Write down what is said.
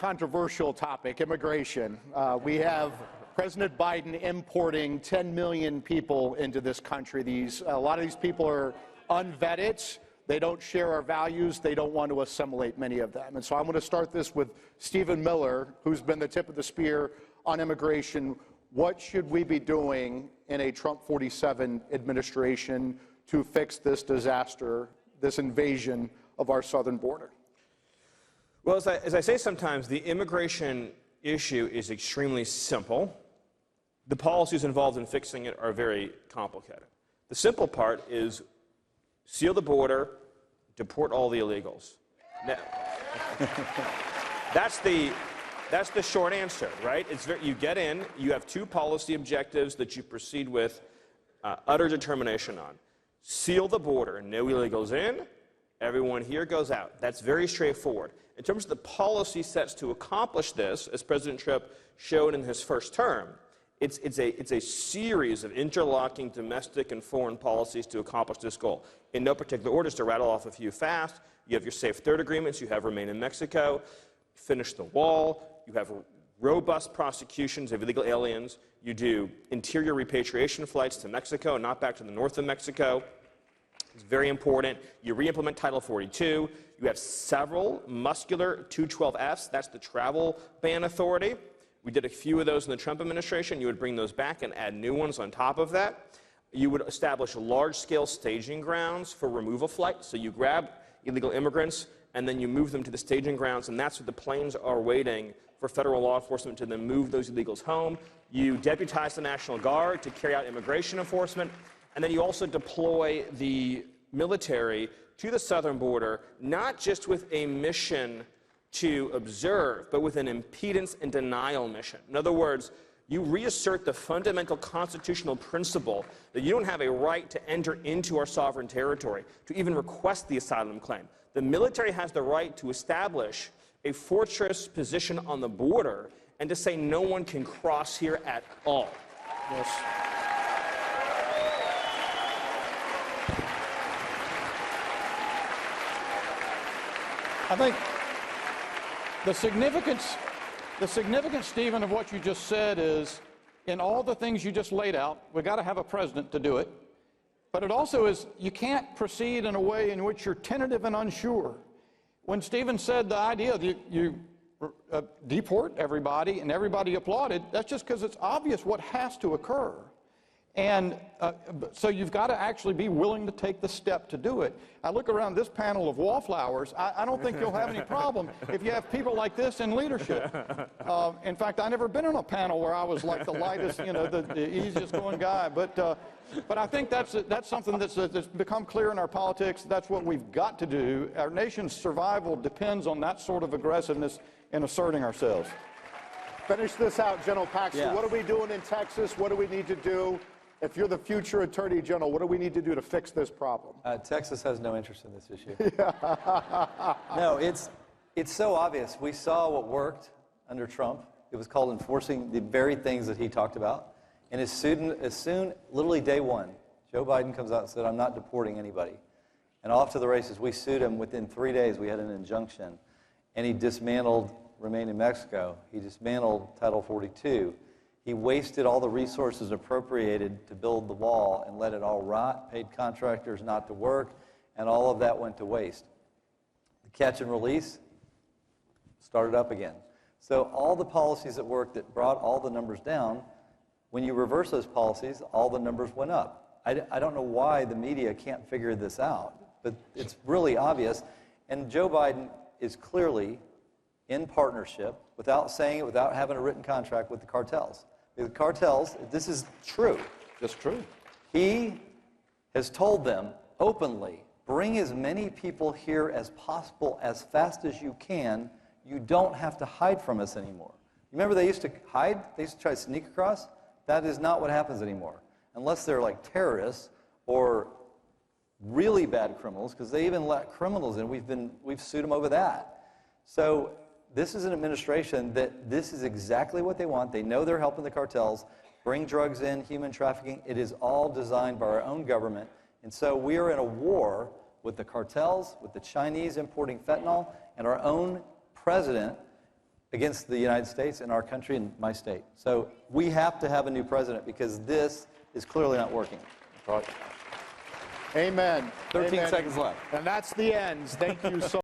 Controversial topic, immigration. We have President Biden importing 10 million people into this country. A lot of these people are unvetted. They don't share our values. They don't want to assimilate, many of them. And so I'm going to start this with Stephen Miller, who's been the tip of the spear on immigration. What should we be doing in a Trump 47 administration to fix this disaster, this invasion of our southern border? Well, as I say sometimes, the immigration issue is extremely simple. The policies involved in fixing it are very complicated. The simple part is seal the border, deport all the illegals. Now, that's the short answer, right? You get in, you have two policy objectives that you proceed with utter determination on. Seal the border, no illegals in, everyone here goes out. That's very straightforward. In terms of the policy sets to accomplish this, as President Trump showed in his first term, it's a series of interlocking domestic and foreign policies to accomplish this goal. In no particular order, to rattle off a few fast, you have your Safe Third agreements, you have Remain in Mexico, finish the wall, you have robust prosecutions of illegal aliens, you do interior repatriation flights to Mexico, not back to the north of Mexico. It's very important. You re-implement Title 42. You have several muscular 212Fs. That's the travel ban authority. We did a few of those in the Trump administration. You would bring those back and add new ones on top of that. You would establish large-scale staging grounds for removal flights. So you grab illegal immigrants, and then you move them to the staging grounds, and that's where the planes are waiting for federal law enforcement to then move those illegals home. You deputize the National Guard to carry out immigration enforcement. And then you also deploy the military to the southern border, not just with a mission to observe, but with an impedance and denial mission. In other words, you reassert the fundamental constitutional principle that you don't have a right to enter into our sovereign territory, to even request the asylum claim. The military has the right to establish a fortress position on the border and to say no one can cross here at all. Yes. I think the significance, Stephen, of what you just said is, in all the things you just laid out, we've got to have a president to do it. But it also is, you can't proceed in a way in which you're tentative and unsure. When Stephen said the idea that you deport everybody and everybody applauded, that's just because it's obvious what has to occur. And so you've got to actually be willing to take the step to do it. I look around this panel of wallflowers. I don't think you'll have any problem if you have people like this in leadership. In fact, I've never been on a panel where I was like the lightest, the easiest going guy. But I think that's something that's become clear in our politics. That's what we've got to do. Our nation's survival depends on that sort of aggressiveness in asserting ourselves. Finish this out, General Paxton. Yeah. What are we doing in Texas? What do we need to do? If you're the future Attorney General, what do we need to do to fix this problem? Texas has no interest in this issue. No, it's so obvious. We saw what worked under Trump. It was called enforcing the very things that he talked about. And as soon, literally day one, Joe Biden comes out and said, I'm not deporting anybody. And off to the races. We sued him. Within 3 days, we had an injunction. And he dismantled Remain in Mexico. He dismantled Title 42. He wasted all the resources appropriated to build the wall and let it all rot, paid contractors not to work, and all of that went to waste. The catch and release started up again. So all the policies that worked that brought all the numbers down, when you reverse those policies, all the numbers went up. I don't know why the media can't figure this out, but it's really obvious. And Joe Biden is clearly in partnership, without saying it, without having a written contract with the cartels. The cartels, this is true. It's true. He has told them openly, bring as many people here as possible as fast as you can. You don't have to hide from us anymore. Remember they used to hide? They used to try to sneak across? That is not what happens anymore. Unless they're like terrorists or really bad criminals, because they even let criminals in. We've sued them over that. So this is an administration that this is exactly what they want. They know they're helping the cartels bring drugs in, human trafficking. It is all designed by our own government. And so we are in a war with the cartels, with the Chinese importing fentanyl, and our own president against the United States and our country and my state. So we have to have a new president because this is clearly not working. Amen. 13 Amen. seconds left. And that's the end. Thank you so